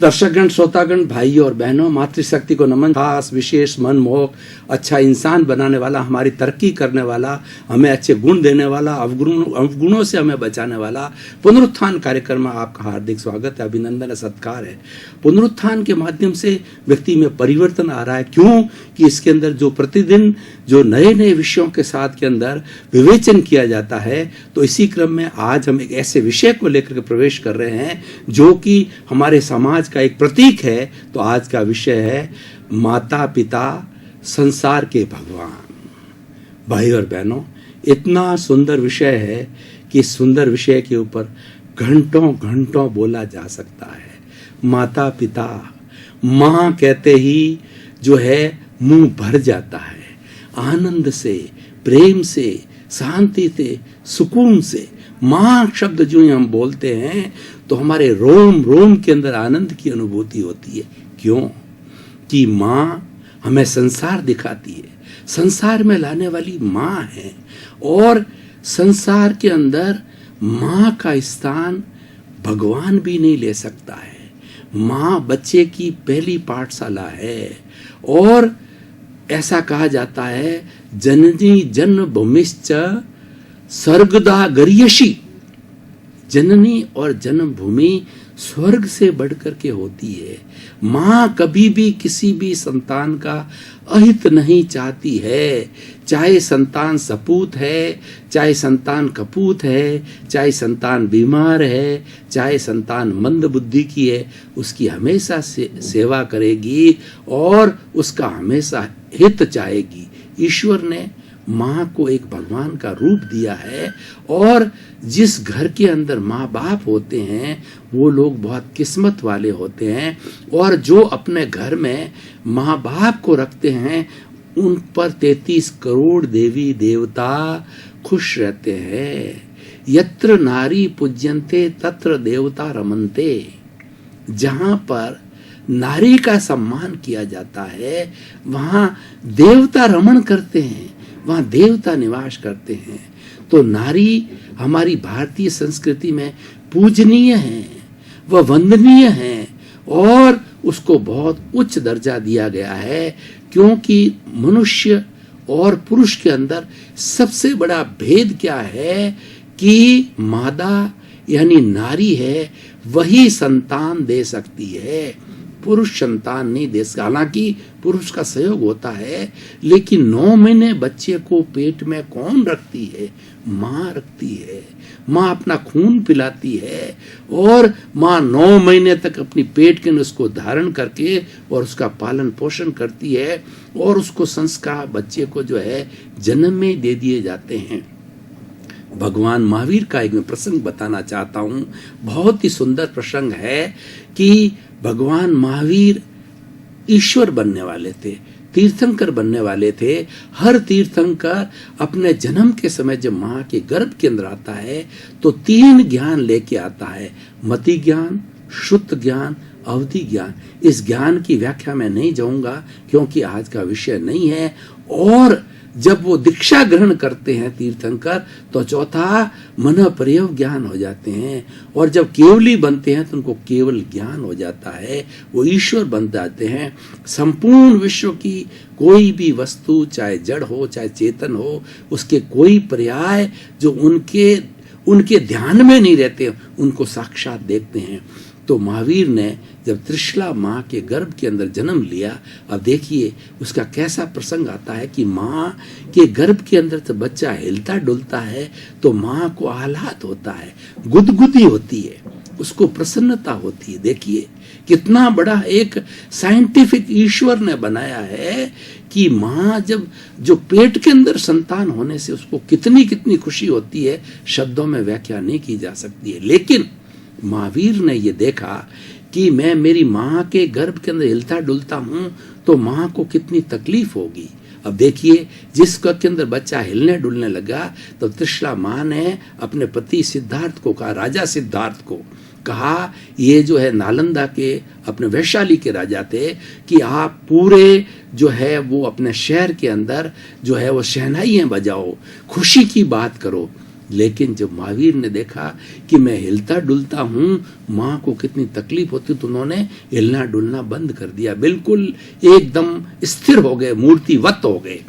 दर्शकगण, श्रोतागण, भाई और बहनों, मातृशक्ति को नमन। खास विशेष मनमोहक अच्छा इंसान बनाने वाला, हमारी तरक्की करने वाला, हमें अच्छे गुण देने वाला, अवगुणों से हमें बचाने वाला पुनरुत्थान कार्यक्रम में आपका हार्दिक स्वागत है, अभिनंदन है, सत्कार है। पुनरुत्थान के माध्यम से व्यक्ति में परिवर्तन आ रहा है। क्यों कि इसके अंदर जो प्रतिदिन जो नए नए विषयों के साथ के अंदर विवेचन किया जाता है, तो इसी क्रम में आज हम एक ऐसे विषय को लेकर के प्रवेश कर रहे हैं जो कि हमारे समाज का एक प्रतीक है। तो आज का विषय है माता पिता संसार के भगवान। भाई और बहनों, इतना सुंदर विषय है कि इस सुंदर विषय के ऊपर घंटों घंटों बोला जा सकता है। माता पिता, माँ कहते ही जो है मुंह भर जाता है आनंद से, प्रेम से, शांति से, सुकून से। माँ शब्द जो ही हम बोलते हैं तो हमारे रोम रोम के अंदर आनंद की अनुभूति होती है। क्यों कि माँ हमें संसार दिखाती है, संसार में लाने वाली माँ है, और संसार के अंदर माँ का स्थान भगवान भी नहीं ले सकता है। माँ बच्चे की पहली पाठशाला है, और ऐसा कहा जाता है जननी जन्मभूमिश्च स्वर्गदा गर्यशी। जननी और जन्मभूमि स्वर्ग से बढ़कर के होती है। माँ कभी भी किसी भी संतान का अहित नहीं चाहती है, चाहे संतान सपूत है, चाहे संतान कपूत है, चाहे संतान बीमार है, चाहे संतान मंद बुद्धि की है, उसकी हमेशा सेवा करेगी और उसका हमेशा हित चाहेगी। ईश्वर ने माँ को एक भगवान का रूप दिया है, और जिस घर के अंदर माँ बाप होते हैं वो लोग बहुत किस्मत वाले होते हैं, और जो अपने घर में माँ बाप को रखते हैं उन पर 33 करोड़ देवी देवता खुश रहते हैं। यत्र नारी पूज्यन्ते तत्र देवता रमन्ते। जहाँ पर नारी का सम्मान किया जाता है वहाँ देवता रमण करते हैं, वहाँ देवता निवास करते हैं। तो नारी हमारी भारतीय संस्कृति में पूजनीय है, वह वंदनीय है, और उसको बहुत उच्च दर्जा दिया गया है। क्योंकि मनुष्य और पुरुष के अंदर सबसे बड़ा भेद क्या है कि मादा यानी नारी है वही संतान दे सकती है, पुरुष संतान नहीं दे सकता। हालांकि पुरुष का सहयोग होता है, लेकिन 9 महीने बच्चे को पेट में कौन रखती है? माँ रखती है। माँ अपना खून पिलाती है, और माँ 9 महीने तक अपनी पेट के अंदर उसको धारण करके और उसका पालन पोषण करती है, और उसको संस्कार बच्चे को जो है जन्म में दे दिए जाते हैं। भगवान महावीर का एक मैं प्रसंग बताना चाहता हूँ। बहुत ही सुंदर प्रसंग है कि भगवान महावीर ईश्वर बनने वाले थे, तीर्थंकर बनने वाले थे। हर तीर्थंकर अपने जन्म के समय जब माँ के गर्भ के अंदर आता है तो 3 ज्ञान लेके आता है, मति ज्ञान, श्रुत ज्ञान, अवधि ज्ञान। इस ज्ञान की व्याख्या मैं नहीं जाऊंगा क्योंकि आज का विषय नहीं है। और जब वो दीक्षा ग्रहण करते हैं तीर्थंकर तो चौथा मन पर्यव ज्ञान हो जाते हैं, और जब केवली बनते हैं तो उनको केवल ज्ञान हो जाता है, वो ईश्वर बन जाते हैं। संपूर्ण विश्व की कोई भी वस्तु, चाहे जड़ हो चाहे चेतन हो, उसके कोई पर्याय जो उनके ध्यान में नहीं रहते उनको साक्षात देखते हैं। तो महावीर ने जब त्रिशला माँ के गर्भ के अंदर जन्म लिया, अब देखिए उसका कैसा प्रसंग आता है कि माँ के गर्भ के अंदर तो बच्चा हिलता डुलता है तो माँ को आह्लाद होता है, गुदगुदी होती है, उसको प्रसन्नता होती है। देखिए कितना बड़ा एक साइंटिफिक ईश्वर ने बनाया है कि माँ जब जो पेट के अंदर संतान होने से उसको कितनी कितनी खुशी होती है, शब्दों में व्याख्या नहीं की जा सकती है। लेकिन महावीर ने ये देखा कि मैं मेरी माँ के गर्भ के अंदर हिलता डुलता हूँ तो माँ को कितनी तकलीफ होगी। अब देखिए जिस के अंदर बच्चा हिलने डुलने लगा तो त्रिशला माँ ने अपने पति सिद्धार्थ को कहा, राजा सिद्धार्थ को कहा, ये जो है नालंदा के अपने वैशाली के राजा थे, कि आप पूरे जो है वो अपने शहर के अंदर जो है वो शहनाइयाँ बजाओ, खुशी की बात करो। लेकिन जब महावीर ने देखा कि मैं हिलता डुलता हूं, माँ को कितनी तकलीफ होती, तो उन्होंने हिलना डुलना बंद कर दिया, बिल्कुल एकदम स्थिर हो गए, मूर्तिवत हो गए।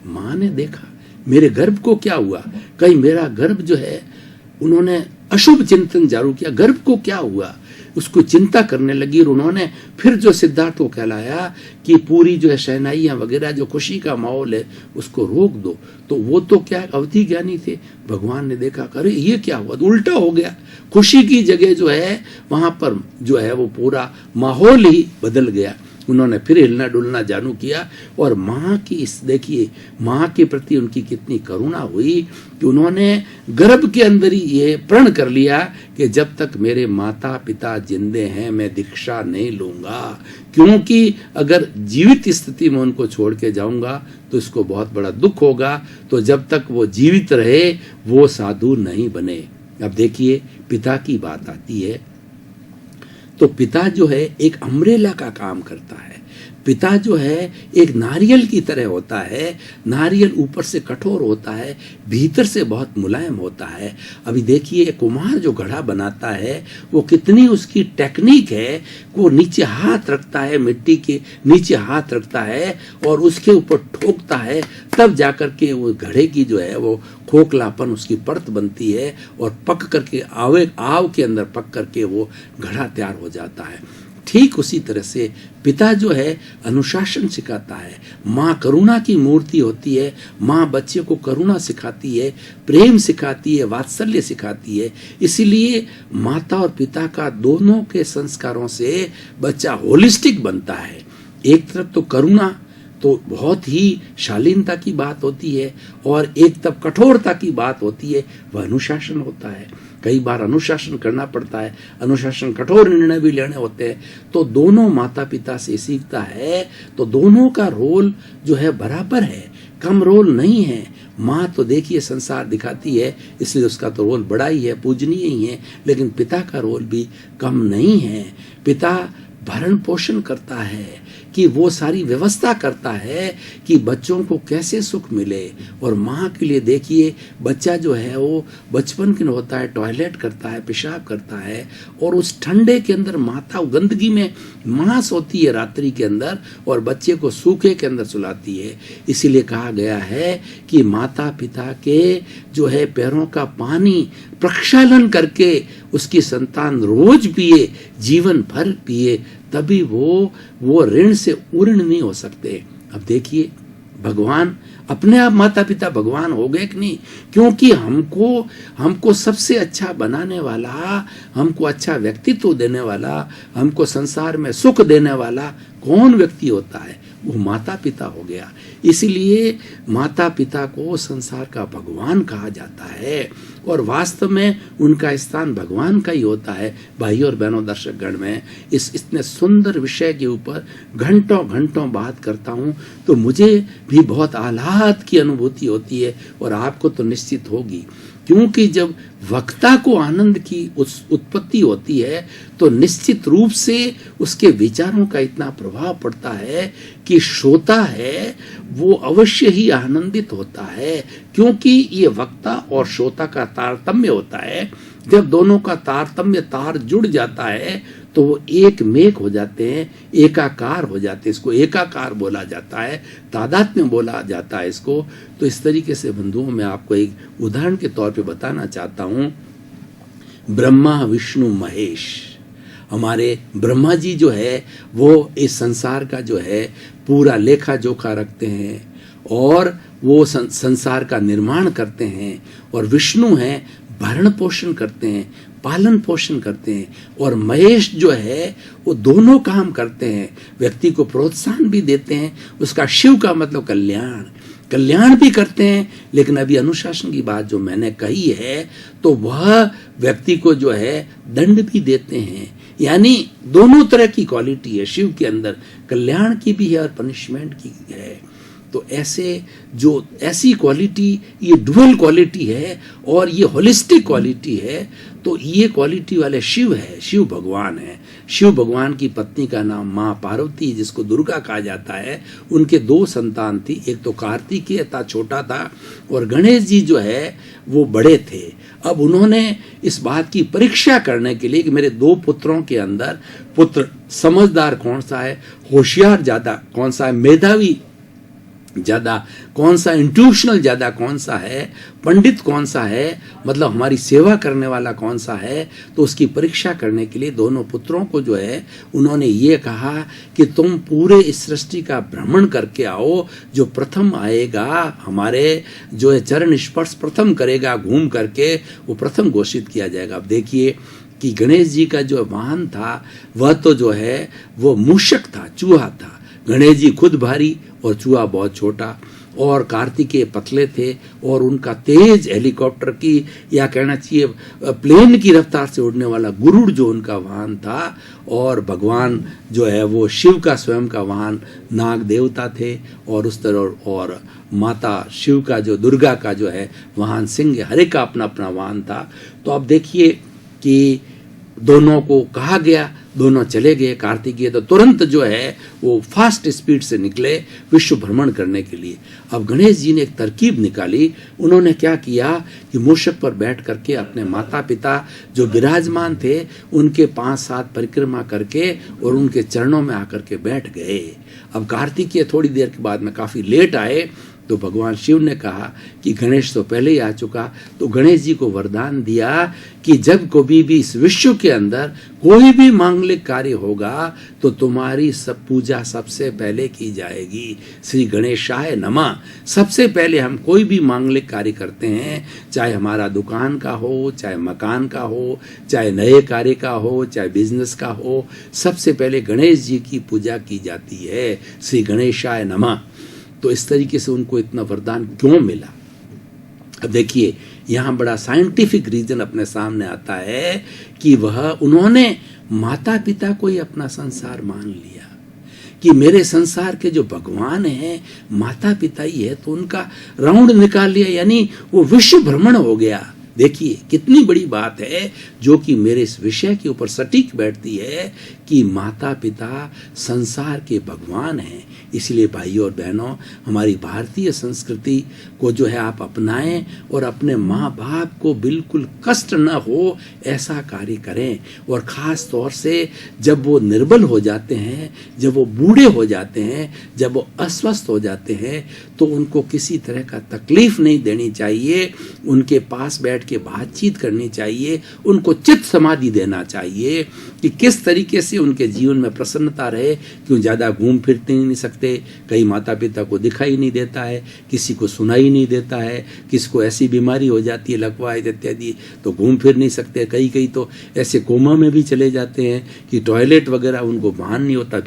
माँ ने देखा मेरे गर्भ को क्या हुआ, कहीं मेरा गर्भ जो है, उन्होंने अशुभ चिंतन जारू किया, गर्भ को क्या हुआ, उसको चिंता करने लगी। और उन्होंने फिर जो सिद्धार्थ को कहलाया कि पूरी जो है शहनाइयाँ वगैरह, जो खुशी का माहौल है उसको रोक दो। तो वो तो क्या अवधि ज्ञानी थे, भगवान ने देखा अरे ये क्या हुआ, उल्टा हो गया, खुशी की जगह जो है वहां पर जो है वो पूरा माहौल ही बदल गया। उन्होंने फिर हिलना डुलना जानू किया और माँ की इस देखिए माँ के प्रति उनकी कितनी करुणा हुई कि उन्होंने गर्भ के अंदर ही ये प्रण कर लिया कि जब तक मेरे माता पिता जिंदे हैं मैं दीक्षा नहीं लूंगा, क्योंकि अगर जीवित स्थिति में उनको छोड़ के जाऊंगा तो इसको बहुत बड़ा दुख होगा। तो जब तक वो जीवित रहे वो साधु नहीं बने। अब देखिए पिता की बात आती है, तो पिता जो है एक अम्ब्रेला का काम करता है। पिता जो है एक नारियल की तरह होता है। नारियल ऊपर से कठोर होता है, भीतर से बहुत मुलायम होता है। अभी देखिए कुम्हार जो घड़ा बनाता है वो कितनी उसकी टेक्निक है, वो नीचे हाथ रखता है, मिट्टी के नीचे हाथ रखता है और उसके ऊपर ठोकता है, तब जाकर के वो घड़े की जो है वो खोखलापन उसकी परत बनती है और पक करके आव के अंदर पक करके वो घड़ा तैयार हो जाता है। ठीक उसी तरह से पिता जो है अनुशासन सिखाता है। माँ करुणा की मूर्ति होती है। माँ बच्चे को करुणा सिखाती है, प्रेम सिखाती है, वात्सल्य सिखाती है। इसीलिए माता और पिता का दोनों के संस्कारों से बच्चा होलिस्टिक बनता है। एक तरफ तो करुणा तो बहुत ही शालीनता की बात होती है और एक तरफ कठोरता की बात होती है, वह अनुशासन होता है। कई बार अनुशासन करना पड़ता है, अनुशासन कठोर निर्णय भी लेने होते हैं। तो दोनों माता पिता से सीखता है, तो दोनों का रोल जो है बराबर है, कम रोल नहीं है। माँ तो देखिए संसार दिखाती है, इसलिए उसका तो रोल बड़ा ही है, पूजनीय ही है, लेकिन पिता का रोल भी कम नहीं है। पिता भरण पोषण करता है कि वो सारी व्यवस्था करता है कि बच्चों को कैसे सुख मिले। और माँ के लिए देखिए बच्चा जो है वो बचपन के होता है, टॉयलेट करता है, पेशाब करता है और उस ठंडे के अंदर माता गंदगी में माँ सोती है रात्रि के अंदर और बच्चे को सूखे के अंदर सुलाती है। इसीलिए कहा गया है कि माता पिता के जो है पैरों का पानी प्रक्षालन करके उसकी संतान रोज पिए, जीवन भर पिए, तभी वो ऋण से उऋण नहीं हो सकते। अब देखिए भगवान अपने आप माता पिता भगवान हो गए कि नहीं, क्योंकि हमको सबसे अच्छा बनाने वाला, हमको अच्छा व्यक्तित्व देने वाला, हमको संसार में सुख देने वाला कौन व्यक्ति होता है, वो माता पिता हो गया। इसीलिए माता पिता को संसार का भगवान कहा जाता है और वास्तव में उनका स्थान भगवान का ही होता है। भाइयों और बहनों दर्शक गण में इस इतने सुंदर विषय के ऊपर घंटों घंटों बात करता हूँ तो मुझे भी बहुत आह्लाद की अनुभूति होती है और आपको तो निश्चित होगी, क्योंकि जब वक्ता को आनंद की उत्पत्ति होती है तो निश्चित रूप से उसके विचारों का इतना प्रभाव पड़ता है कि श्रोता है वो अवश्य ही आनंदित होता है, क्योंकि ये वक्ता और श्रोता का तारतम्य होता है। जब दोनों का तारतम्य तार जुड़ जाता है तो वो एक मेघ हो जाते हैं, एकाकार हो जाते हैं। इसको एकाकार बोला जाता है, तादात्म्य बोला जाता है इसको। तो इस तरीके से बंधुओं मैं आपको एक उदाहरण के तौर पे बताना चाहता हूँ। ब्रह्मा विष्णु महेश, हमारे ब्रह्मा जी जो है वो इस संसार का जो है पूरा लेखा जोखा रखते हैं और वो संसार का निर्माण करते हैं, और विष्णु हैं भरण पोषण करते हैं, पालन पोषण करते हैं, और महेश जो है वो दोनों काम करते हैं, व्यक्ति को प्रोत्साहन भी देते हैं। उसका शिव का मतलब कल्याण भी करते हैं। लेकिन अभी अनुशासन की बात जो मैंने कही है तो वह व्यक्ति को जो है दंड भी देते हैं। यानी दोनों तरह की क्वालिटी है शिव के अंदर, कल्याण की भी है और पनिशमेंट की है। तो ऐसी क्वालिटी, ये डुअल क्वालिटी है और ये होलिस्टिक क्वालिटी है। तो ये क्वालिटी वाले शिव है, शिव भगवान है। शिव भगवान की पत्नी का नाम माँ पार्वती, जिसको दुर्गा कहा जाता है। उनके 2 संतान थी, एक तो कार्तिकेय था, छोटा था, और गणेश जी जो है वो बड़े थे। अब उन्होंने इस बात की परीक्षा करने के लिए कि मेरे 2 पुत्रों के अंदर पुत्र समझदार कौन सा है, होशियार ज्यादा कौन सा है, मेधावी ज्यादा कौन सा, इंट्यूशनल ज्यादा कौन सा है, पंडित कौन सा है, मतलब हमारी सेवा करने वाला कौन सा है। तो उसकी परीक्षा करने के लिए दोनों पुत्रों को जो है उन्होंने ये कहा कि तुम पूरे इस सृष्टि का भ्रमण करके आओ, जो प्रथम आएगा हमारे जो है चरण स्पर्श प्रथम करेगा घूम करके, वो प्रथम घोषित किया जाएगा। अब देखिए कि गणेश जी का जो वाहन था वह तो जो है वो मूषक था, चूहा था। गणेश जी खुद भारी और चूहा बहुत छोटा, और कार्तिकेय पतले थे, और उनका तेज हेलीकॉप्टर की या कहना चाहिए प्लेन की रफ्तार से उड़ने वाला गुरुड़ जो उनका वाहन था। और भगवान जो है वो शिव का स्वयं का वाहन नाग देवता थे, और उस तरह और माता शिव का जो दुर्गा का जो है वाहन सिंह, हर एक का अपना अपना वाहन था। तो अब देखिए कि दोनों को कहा गया, दोनों चले गए। कार्तिकेय तो तुरंत जो है वो फास्ट स्पीड से निकले विश्व भ्रमण करने के लिए। अब गणेश जी ने एक तरकीब निकाली। उन्होंने क्या किया कि मूषक पर बैठ करके अपने माता पिता जो विराजमान थे उनके 5-7 परिक्रमा करके और उनके चरणों में आकर के बैठ गए। अब कार्तिकेय थोड़ी देर के बाद में काफी लेट आए, तो भगवान शिव ने कहा कि गणेश तो पहले ही आ चुका। तो गणेश जी को वरदान दिया कि जब कभी भी इस विश्व के अंदर कोई भी मांगलिक कार्य होगा तो तुम्हारी सब पूजा सबसे पहले की जाएगी। श्री गणेशाय नमः। सबसे पहले हम कोई भी मांगलिक कार्य करते हैं, चाहे हमारा दुकान का हो, चाहे मकान का हो, चाहे नए कार्य का हो, चाहे बिजनेस का हो, सबसे पहले गणेश जी की पूजा की जाती है। श्री गणेशाय नमः। तो इस तरीके से उनको इतना वरदान क्यों मिला? अब देखिए यहाँ बड़ा साइंटिफिक रीजन अपने सामने आता है कि उन्होंने माता पिता को ही अपना संसार मान लिया कि मेरे संसार के जो भगवान हैं माता पिता ही है, तो उनका राउंड निकाल लिया, यानी वो विश्व भ्रमण हो गया। देखिए कितनी बड़ी बात है जो कि मेरे इस विषय के ऊपर सटीक बैठती है कि माता पिता संसार के भगवान हैं। इसलिए भाइयों और बहनों, हमारी भारतीय संस्कृति को जो है आप अपनाएं और अपने माँ बाप को बिल्कुल कष्ट न हो ऐसा कार्य करें। और ख़ास तौर से जब वो निर्बल हो जाते हैं, जब वो बूढ़े हो जाते हैं, जब वो अस्वस्थ हो जाते हैं, तो उनको किसी तरह का तकलीफ नहीं देनी चाहिए। उनके पास बैठ के बातचीत करनी चाहिए, उनको चित्त समाधि देना चाहिए कि किस तरीके से उनके जीवन में प्रसन्नता रहे। क्यों ज़्यादा घूम फिरते नहीं सकते, कई माता पिता को दिखाई नहीं देता है, किसी को सुनाई नहीं देता है, किसी को ऐसी बीमारी हो जाती है लकवायत इत्यादि, तो घूम फिर नहीं सकते। कई तो ऐसे कोमा में भी चले जाते हैं कि टॉयलेट वगैरह उनको भान नहीं होता,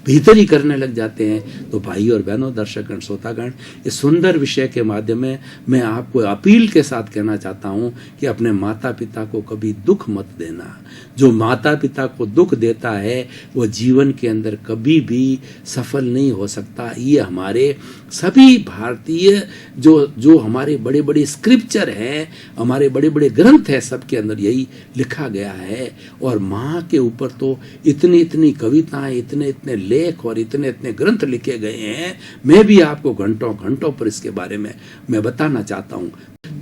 भीतर ही करने लग जाते हैं। तो भाई और बहनों, दर्शकगण, श्रोतागण, इस सुंदर विषय के माध्यम में मैं आपको अपील के साथ कहना चाहता हूं कि अपने माता पिता को कभी दुख मत देना। जो माता पिता को दुख देता है वो जीवन के अंदर कभी भी सफल नहीं हो सकता। ये हमारे सभी भारतीय जो हमारे बड़े बड़े स्क्रिप्चर हैं, हमारे बड़े बड़े ग्रंथ हैं, सबके अंदर यही लिखा गया है। और माँ के ऊपर तो इतनी इतनी कविताएं, इतने इतने लेख और इतने इतने ग्रंथ लिखे गए हैं। मैं भी आपको घंटों घंटों पर इसके बारे में मैं बताना चाहता हूँ।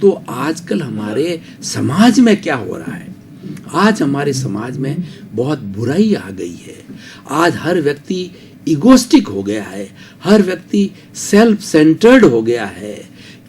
तो आजकल हमारे समाज में क्या हो रहा है? आज हमारे समाज में बहुत बुराई आ गई है। आज हर व्यक्ति इगोस्टिक हो गया है, हर व्यक्ति सेल्फ सेंटर्ड हो गया है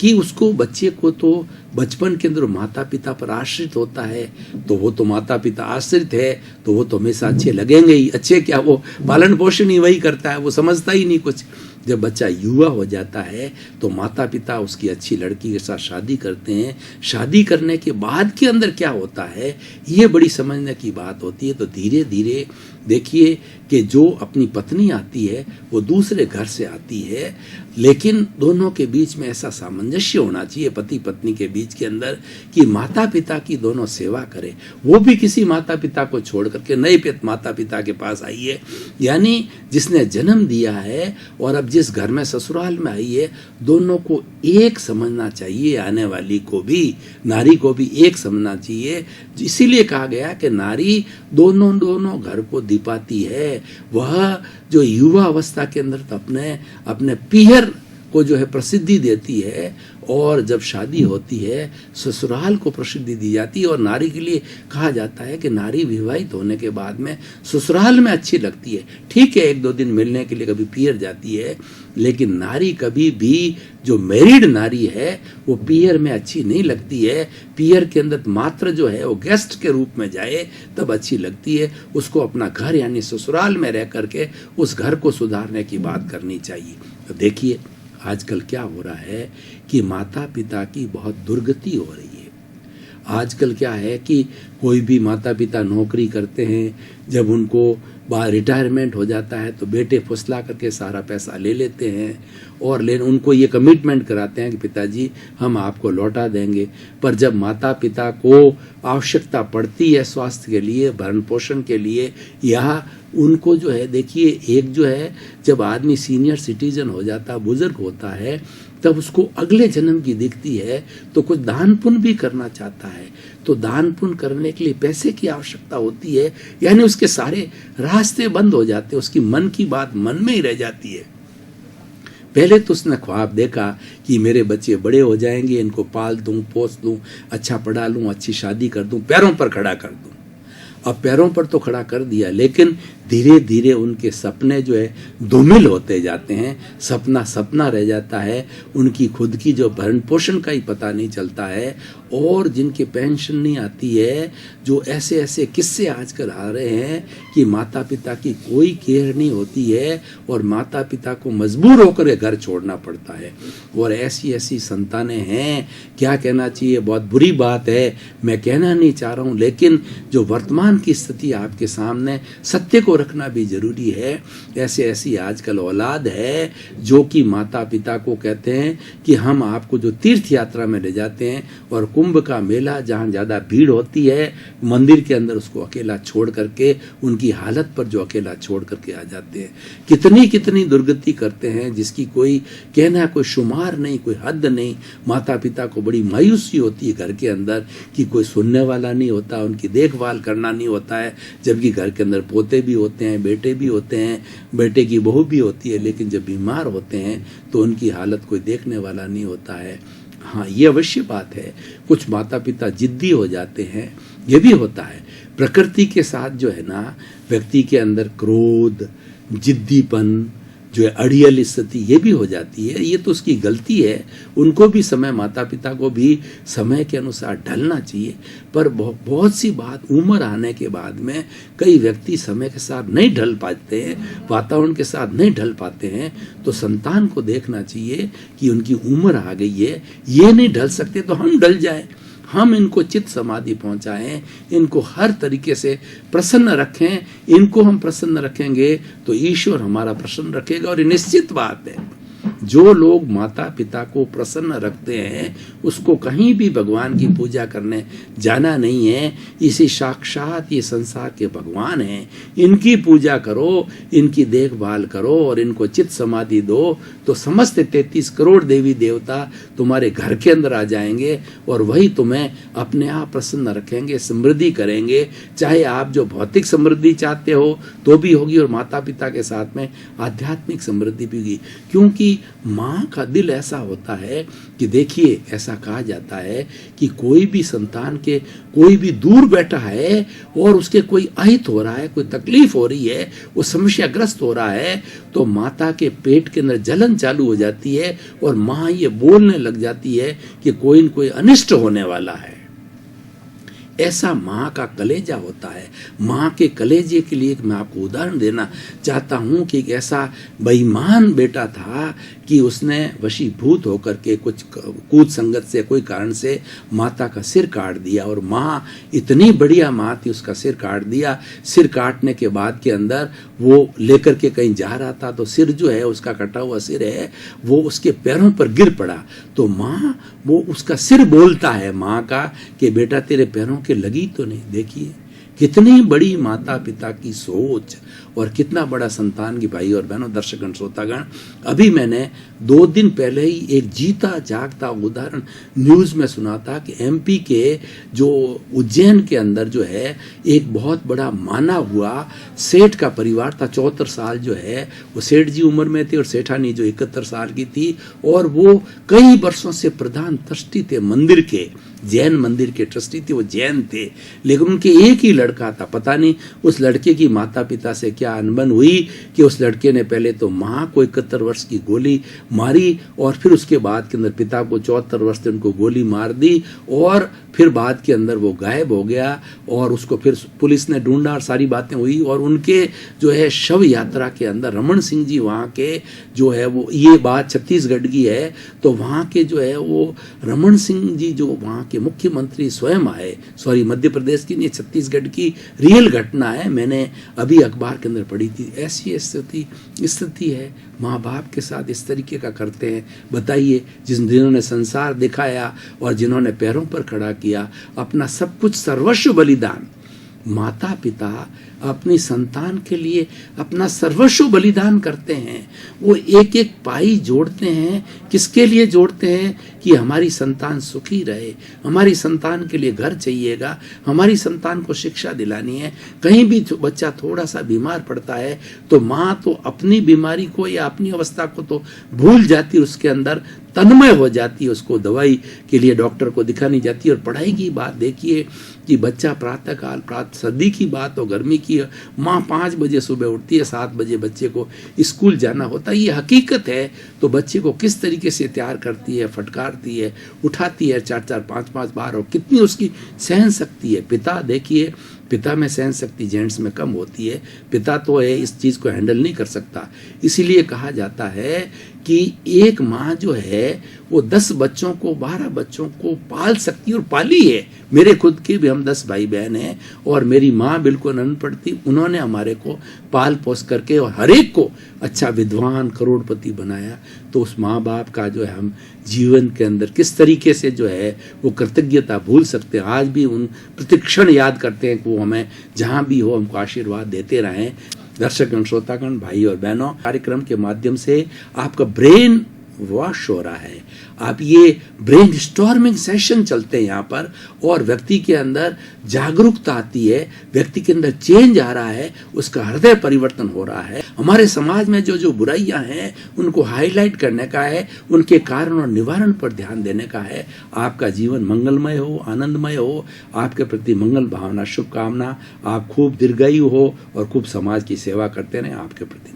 कि उसको, बच्चे को तो बचपन के अंदर माता पिता पर आश्रित होता है, तो वो तो माता पिता आश्रित है तो वो तो हमेशा अच्छे लगेंगे ही। अच्छे क्या, वो पालन पोषण ही वही करता है, वो समझता ही नहीं कुछ। जब बच्चा युवा हो जाता है तो माता पिता उसकी अच्छी लड़की के साथ शादी करते हैं। शादी करने के बाद के अंदर क्या होता है, ये बड़ी समझने की बात होती है। तो धीरे धीरे देखिए कि जो अपनी पत्नी आती है वो दूसरे घर से आती है, लेकिन दोनों के बीच में ऐसा सामंजस्य होना चाहिए पति पत्नी के बीच के अंदर कि माता पिता की दोनों सेवा करें। वो भी किसी माता पिता को छोड़ करके नए माता पिता के पास आई है, यानी जिसने जन्म दिया है और अब जिस घर में ससुराल में आई है, दोनों को एक समझना चाहिए, आने वाली को भी, नारी को भी एक समझना चाहिए। इसीलिए कहा गया कि नारी दोनों घर को दीपाती है। वह जो युवा अवस्था के अंदर अपने पीहर को जो है प्रसिद्धि देती है, और जब शादी होती है ससुराल को प्रसिद्धि दी जाती है। और नारी के लिए कहा जाता है कि नारी विवाहित होने के बाद में ससुराल में अच्छी लगती है। ठीक है, 1-2 दिन मिलने के लिए कभी पीहर जाती है, लेकिन नारी कभी भी, जो मैरिड नारी है, वो पीहर में अच्छी नहीं लगती है। पीहर के अंदर मात्र जो है वो गेस्ट के रूप में जाए तब अच्छी लगती है। उसको अपना घर यानी ससुराल में रह करके उस घर को सुधारने की बात करनी चाहिए। तो देखिए आजकल क्या हो रहा है कि माता पिता की बहुत दुर्गति हो रही है। आजकल क्या है कि कोई भी माता पिता नौकरी करते हैं, जब उनको रिटायरमेंट हो जाता है तो बेटे फुसला करके सारा पैसा ले लेते हैं और उनको ये कमिटमेंट कराते हैं कि पिताजी हम आपको लौटा देंगे। पर जब माता पिता को आवश्यकता पड़ती है स्वास्थ्य के लिए, भरण पोषण के लिए, या उनको जो है, देखिए एक जो है, जब आदमी सीनियर सिटीजन हो जाता, बुजुर्ग होता है, तब उसको अगले जन्म की दिखती है तो कुछ दान पुण्य भी करना चाहता है। तो दान पुण्य करने के लिए पैसे की आवश्यकता होती है, यानी उसके सारे रास्ते बंद हो जाते हैं, उसकी मन की बात मन में ही रह जाती है। पहले तो उसने ख्वाब देखा कि मेरे बच्चे बड़े हो जाएंगे, इनको पाल दूं, पोस दूं, अच्छा पढ़ा लूं, अच्छी शादी कर दूं, पैरों पर खड़ा कर दूं। अब पैरों पर तो खड़ा कर दिया, लेकिन धीरे धीरे उनके सपने जो है धूमिल होते जाते हैं। सपना रह जाता है, उनकी खुद की जो भरण पोषण का ही पता नहीं चलता है, और जिनके पेंशन नहीं आती है, जो ऐसे किस्से आजकल आ रहे हैं कि माता पिता की कोई केयर नहीं होती है और माता पिता को मजबूर होकर घर छोड़ना पड़ता है। और ऐसी संतानें हैं, क्या कहना चाहिए, बहुत बुरी बात है, मैं कहना नहीं चाह रहा हूँ, लेकिन जो वर्तमान की स्थिति आपके सामने, सत्य को रखना भी जरूरी है। ऐसी आजकल औलाद है जो कि माता पिता को कहते हैं कि हम आपको जो तीर्थ यात्रा में ले जाते हैं और कुंभ का मेला जहाँ ज्यादा भीड़ होती है, मंदिर के अंदर उसको अकेला छोड़ करके, उनकी हालत पर जो अकेला छोड़ करके आ जाते हैं। कितनी दुर्गति करते हैं जिसकी कोई कहना, कोई शुमार नहीं, कोई हद नहीं। माता पिता को बड़ी मायूसी होती है घर के अंदर कि कोई सुनने वाला नहीं होता, उनकी देखभाल करना नहीं होता है, जबकि घर के अंदर पोते भी होते हैं, बेटे भी होते हैं, बेटे की बहू भी होती है, लेकिन जब बीमार होते हैं तो उनकी हालत कोई देखने वाला नहीं होता है। हाँ, ये अवश्य बात है, कुछ माता पिता जिद्दी हो जाते हैं, ये भी होता है। प्रकृति के साथ जो है ना, व्यक्ति के अंदर क्रोध, जिद्दीपन, जो है अड़ियल स्थिति, ये भी हो जाती है। ये तो उसकी गलती है, उनको भी समय, माता पिता को भी समय के अनुसार ढलना चाहिए। पर बहुत सी बात उम्र आने के बाद में कई व्यक्ति समय के साथ नहीं ढल पाते हैं, वातावरण के साथ नहीं ढल पाते हैं, तो संतान को देखना चाहिए कि उनकी उम्र आ गई है, ये नहीं ढल सकते तो हम ढल जाए, हम इनको चित्त समाधि पहुंचाएं, इनको हर तरीके से प्रसन्न रखें। इनको हम प्रसन्न रखेंगे तो ईश्वर हमारा प्रसन्न रखेगा। और निश्चित बात है, जो लोग माता पिता को प्रसन्न रखते हैं उसको कहीं भी भगवान की पूजा करने जाना नहीं है। इसी साक्षात ये संसार के भगवान हैं, इनकी पूजा करो, इनकी देखभाल करो और इनको चित्त समाधि दो, तो समस्त 33 करोड़ देवी देवता तुम्हारे घर के अंदर आ जाएंगे और वही तुम्हें अपने आप प्रसन्न रखेंगे, समृद्धि करेंगे। चाहे आप जो भौतिक समृद्धि चाहते हो तो भी होगी, और माता पिता के साथ में आध्यात्मिक समृद्धि भी होगी। क्योंकि माँ का दिल ऐसा होता है कि देखिए, ऐसा कहा जाता है कि कोई भी संतान के, कोई भी दूर बैठा है और उसके कोई अहित हो रहा है, कोई तकलीफ हो रही है, वो समस्याग्रस्त हो रहा है, तो माता के पेट के अंदर जलन चालू हो जाती है और माँ ये बोलने लग जाती है कि कोई न कोई अनिष्ट होने वाला है। ऐसा माँ का कलेजा होता है। माँ के कलेजे के लिए मैं आपको उदाहरण देना चाहता हूँ कि एक ऐसा बेईमान बेटा था कि उसने वशीभूत होकर के कुछ कूद संगत से, कोई कारण से माता का सिर काट दिया। और माँ इतनी बढ़िया माँ थी, उसका सिर काट दिया। सिर काटने के बाद के अंदर वो लेकर के कहीं जा रहा था, तो सिर जो है, उसका कटा हुआ सिर है, वो उसके पैरों पर गिर पड़ा। तो माँ, वो उसका सिर बोलता है माँ का कि बेटा तेरे पैरों के लगी तो नहीं। देखिए कितनी बड़ी माता पिता की सोच और कितना बड़ा संतान की भाई और बहनों, दर्शकगण, श्रोतागण। अभी मैंने 2 दिन पहले ही एक जीता जागता उदाहरण न्यूज में सुना था कि एमपी के जो उज्जैन के अंदर जो है एक बहुत बड़ा माना हुआ सेठ का परिवार था। 74 साल जो है वो सेठ जी उम्र में थे और सेठानी जो 71 साल की थी, और वो कई वर्षों से प्रधान ट्रस्टी थे मंदिर के, जैन मंदिर के ट्रस्टी थे, वो जैन थे। लेकिन उनके एक ही लड़का था। पता नहीं उस लड़के की माता पिता से क्या अनबन हुई कि उस लड़के ने पहले तो माँ को 71 वर्ष की गोली मारी और फिर उसके बाद के अंदर पिता को 74 वर्ष से उनको गोली मार दी, और फिर बाद के अंदर वो गायब हो गया और उसको फिर पुलिस ने ढूंढा और सारी बातें हुई। और उनके जो है शव यात्रा के अंदर रमन सिंह जी वहाँ के जो है वो, ये बात छत्तीसगढ़ की है, तो वहाँ के जो है वो रमन सिंह जी जो वहाँ के मुख्यमंत्री स्वयं आए, सॉरी मध्य प्रदेश की नहीं, छत्तीसगढ़ की रियल घटना है, मैंने अभी अखबार के अंदर पढ़ी थी। ऐसी स्थिति है, माँ बाप के साथ इस तरीके का करते हैं। बताइए, जिन्होंने संसार दिखाया और जिन्होंने पैरों पर खड़ा किया, अपना सब कुछ सर्वस्व बलिदान, माता पिता अपनी संतान के लिए अपना सर्वस्व बलिदान करते हैं। वो एक एक पाई जोड़ते हैं। किसके लिए जोड़ते हैं? कि हमारी संतान सुखी रहे, हमारी संतान के लिए घर चाहिएगा, हमारी संतान को शिक्षा दिलानी है। कहीं भी बच्चा थोड़ा सा बीमार पड़ता है तो माँ तो अपनी बीमारी को या अपनी अवस्था को तो भूल जाती, उसके अंदर तन्मय हो जाती है, उसको दवाई के लिए डॉक्टर को दिखानी जाती है। और पढ़ाई की बात देखिए कि बच्चा प्रातःकाल, सर्दी की बात हो, गर्मी की, माँ 5 बजे सुबह उठती है, 7 बजे बच्चे को स्कूल जाना होता है, ये हकीकत है। तो बच्चे को किस तरीके से तैयार करती है, फटकारती है, उठाती है 4-4, 5-5 बार, और कितनी उसकी सहन शक्ति है। पिता देखिए, पिता में सहन शक्ति जेंट्स में कम होती है। पिता तो है इस चीज़ को हैंडल नहीं कर सकता। इसीलिए कहा जाता है कि एक माँ जो है वो 10 बच्चों को, 12 बच्चों को पाल सकती है और पाली है। मेरे खुद के भी हम 10 भाई बहन हैं और मेरी माँ बिल्कुल अनपढ़ थी, उन्होंने हमारे को पाल पोस करके और हर एक को अच्छा विद्वान करोड़पति बनाया। तो उस माँ बाप का जो है हम जीवन के अंदर किस तरीके से जो है वो कृतज्ञता भूल सकते हैं। आज भी उन प्रतिक्षण याद करते हैं कि वो हमें जहाँ भी हो हमको आशीर्वाद देते रहें। दर्शकगण, श्रोतागण, भाई और बहनों, कार्यक्रम के माध्यम से आपका ब्रेन वॉश हो रहा है। आप ये ब्रेन स्टॉर्मिंग सेशन चलते हैं यहाँ पर, और व्यक्ति के अंदर जागरूकता आती है, व्यक्ति के अंदर चेंज आ रहा है, उसका हृदय परिवर्तन हो रहा है। हमारे समाज में जो जो बुराइयां हैं उनको हाईलाइट करने का है, उनके कारण और निवारण पर ध्यान देने का है। आपका जीवन मंगलमय हो, आनंदमय हो, आपके प्रति मंगल भावना, शुभकामना। आप खूब दीर्घायु हो और खूब समाज की सेवा करते रहें। आपके प्रति